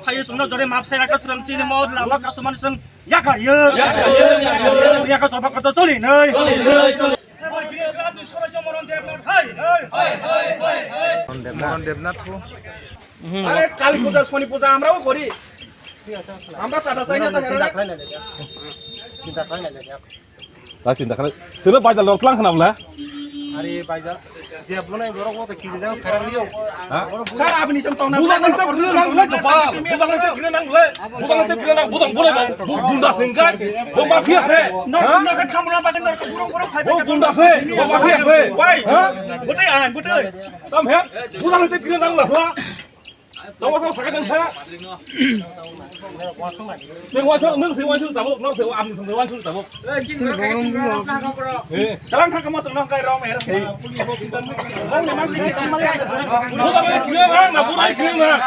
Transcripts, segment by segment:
फायो संनो जरे माप साइनाखौ जों चिनि मद लामा कासुमान जों याखायो याखा सभा कत चलि नै আরে কালী পূজা শনি পূজা আমরাও করি আমরা সাদা সাইনা চিন্তা খাই না চিন্তা খাই না दा चिन्ता खालाम जोंनो बाजार लक्लां खानाब्ला আরে বাজার যে বনাই বড় কত কি যাও ফেরালিও স্যার আপনি সব তো না বুজানাইছে বুজানাং নাংলে কপা বুজানাইছে গিনাংলে বুজানাইছে গিনাং বুজাং বলে বুন্দা সেংকাই বমা ফিয়াছে না কা থামনা বাগেন পুরো পুরো খাই বুন্দাছে বমা ফিয়াছে হ্যাঁ বুতে আন বুতে তাম হে বুজানাইছে গিনাং লাফলা Tahu tahu sakit dan saya. Tengok nung sewan tu tabuk, nung sewan amni sewan tu tabuk. Jalan thang kamu senang kaya rom ya. Memang kita melihat. Bukan kira lah, nak bukan kira lah.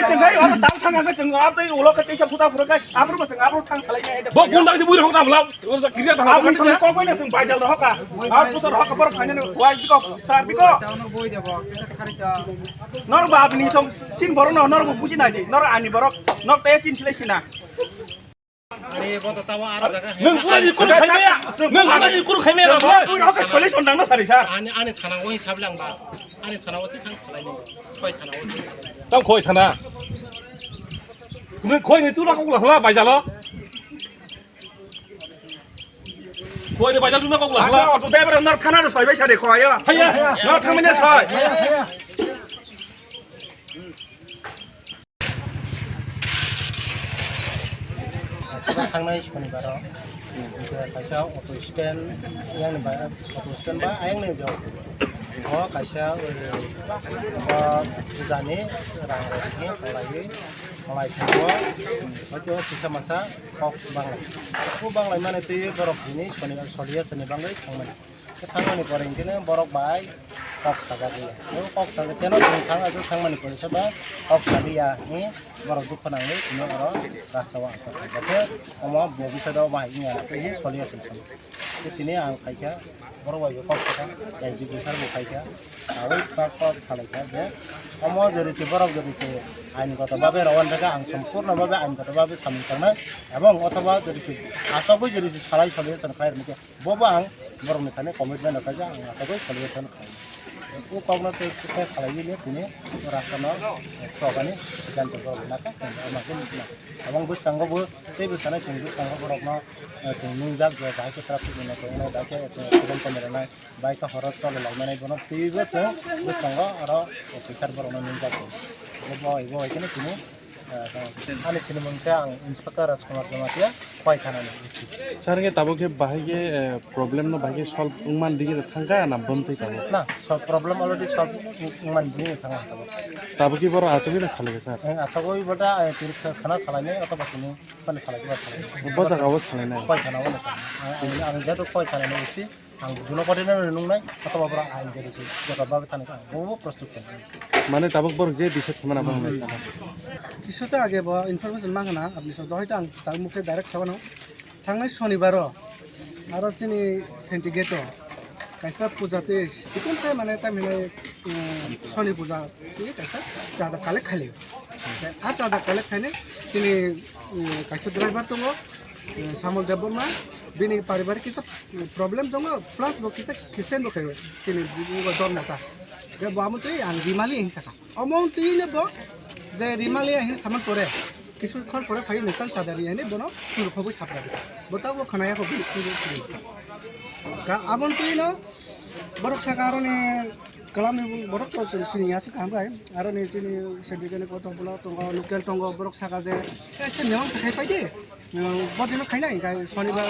Cengai orang tahu thang apa cengai apa tu ulo ketika seputar pura kai. Apa tu cengai apa thang salahnya itu. Bukan dah sebuah orang tahu lah. Orang kira thang apa ni cengai kau pun yang bajal dah kah. Apa tu dah kah berapa ni? Wah biko, sar biko. Nor bab ni som chin borok nor buji nadi nor ani borok nor teh chin silai sina আরে বত তাওয়া আর জায়গা Nung pura di kudu khaimea. Nung ada di kudu khaimea lah. Nor ka soleh sondang na sari sar আনে আনে থানা ওই হিসাব লাংবা আনে থানা ওই থাং সালাইনি কয় থানা ওই Tao khoi thana. Nung khoi ni tu nak kau lah bajar lo. Khoi ni bajar tu nak kau lah. asa tu dai ber nor khana soi bai sari khoi ya Haya. nor thang mene soi थांनाय शनिबाराव खायसेया अट' stand यांनिफ्राय अट' stand बा आयंनि जौ खायसेया फुजानि रां रायनि खालायो मालाय थांगौ हयथ' फैसा मासा कक बांलाय बेखौ बांलाय माने दैयो बरफ बिनि शनिबार सलिया सोरनिबाङै थांमोन थांमोननि परे बिदिनो बरफ बाय कक सागा गैया कक सागा तेनो जों थाङाजों थांमोननि परे सोरबा कक सागैया नि बरफ दुखु नाङै बिनो अर रासावा आसा जाथे अमा भबिष्यतआव बाहायनिया बे सलिया सोलसन बिदिनो आं खायखा बरफ बाय कक सागा गायजि बिसार बुखायखा आरो कक सालायखा जे अमा जरिसे बरफ जरिसे আইনগতভাবে রওয়ান থেকে আং সম্পূর্ণভাবে আইনগতভাবে সামিল করনা এবং অথবা জরিসি আসাবই জরিসি সালাই সলিউশন খাইর মুখে ববা আং বরমনি খানে কমিটমেন্ট রাখা যা আং আসাবই সলিউশন খাই ও কগনা তে সালাইনি তিনি রাসানো প্রগানি সিদ্ধান্ত করনাকা আমাকে নিনা এবং বুসাঙ্গবো তে বুসানা চিং বুসাঙ্গ বরকনা চিং নুজাক যে বাইকে ট্রাফিক নিনা কোনা বাইকে সিদ্ধান্ত মেরনা বাইকে হরত চলে লাইমানে বন তিবস বুসাঙ্গ আর officer বরনা নুজাক Ibu ini kini, ane sini mungkin ang inspektor Raskumaar Jamatia, koi kanan isi. Sekarang kita tahu ke bahaya problem no bahaya solve uman dikit tangga na bonti tahu. Nah, solve problem already solve uman dikit tangga tahu. Tahu ke baru acu kita salah ke sar. Acu koi berda tirik khana salahnya atau begini, mana salah kita salah. Bos agak bos salah nih. Koi kanan mana salah. Ang jatuh koi kanan isi. Ang dulu pada nung naik atau beberapa aing jadi sih. Jaga bawa tanah kan. Bawa prostitusi. Mana tahu baru jadi bisa kemana mana sana. কিছুটা আগে বা information মাঙ্গনা আপনি সব হয়তো আং তার মুখে direct সাবানো থাংনাই শনিবারও আরো চিনি সেন্টিগেটও কাইসা পূজাতে সিকুনসে মানে তাই মানে শনি পূজা কাইসা চাঁদা কালেক্ট খাইলে আর চাঁদা কালেক্ট খাইনে চিনি কাইসা ড্রাইভার দङ সামল দেব বর্মা বিনি পারিবারিক কিছু প্রবলেম দङ প্লাস বো কিছু খ্রিস্টান বখাইবে চিনি দরনাটা বে বামতে আং রিমালি হিসাকা অমাউন্ট ইনে ব যে রিমালি আহিন সামান পরে কিছু খন পরে ফাই নেতাল সাদারি আনি বন সুর খবই থাপরা বতাবো খানায়া খবি কা আমন তুইন বরক সাকারনে kalam ni borok to sini ya sih kampai aro ni sini sedikit ko tong pulau tong local tong borok saka je chen memang sakai pai de bodino khai nai kai shonibar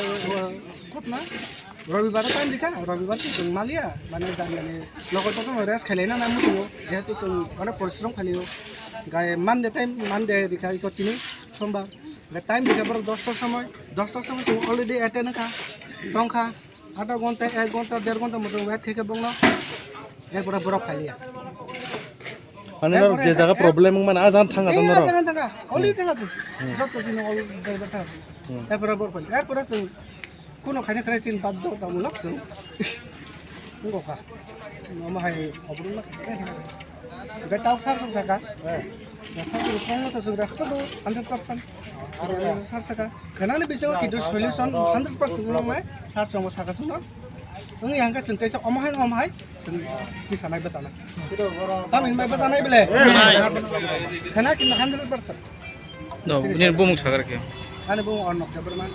kot na রবিবার time দিকা রবিবার কি जों मालिया माने जानि লগত তো race খেলাইনা না মুসু যেহেতু जों মানে পরিশ্রম খালিও গায় মানডে দিকা ইকো তিনি সোমবার টাইম দিকা বড় 10টার সময় जों অলরেডি অ্যাটেন্ড কা দংখা আধা ঘন্টা 1 ঘন্টা 1.5 ঘন্টা মতো ওয়েট থেকে বংলা এরপরে বরফ খাইলিয়া মানে যে জায়গা প্রবলেম মানে আজান থাঙ্গা দন এই জায়গা থাঙ্গা অলরেডি থাঙ্গা আছে যত দিন অল ড্রাইভার থাঙ্গা এরপরে বরফ খাইলি এরপরে जों কোনো খাইনা খাই চিন বাদ দাও তামুলক जों ngokha no ma hai obrung na gai taw sar sang saka सार्च खंगनो जों रेसपेक्ट दं 100% आरो सार्च साका खोनानो बिजों किन्तु सल्युसन 100% नङा सार्च दङ साका सुनो नों यांगा सोंथायसो अमहाय जों जि सानाय बसाना तामिन माय बसानाय बेले खोना किन्तु 100% दो बिदिनो बुंमुं सागारखे आने बुं अर्नब जबरमान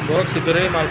बहुत शीघ्र माल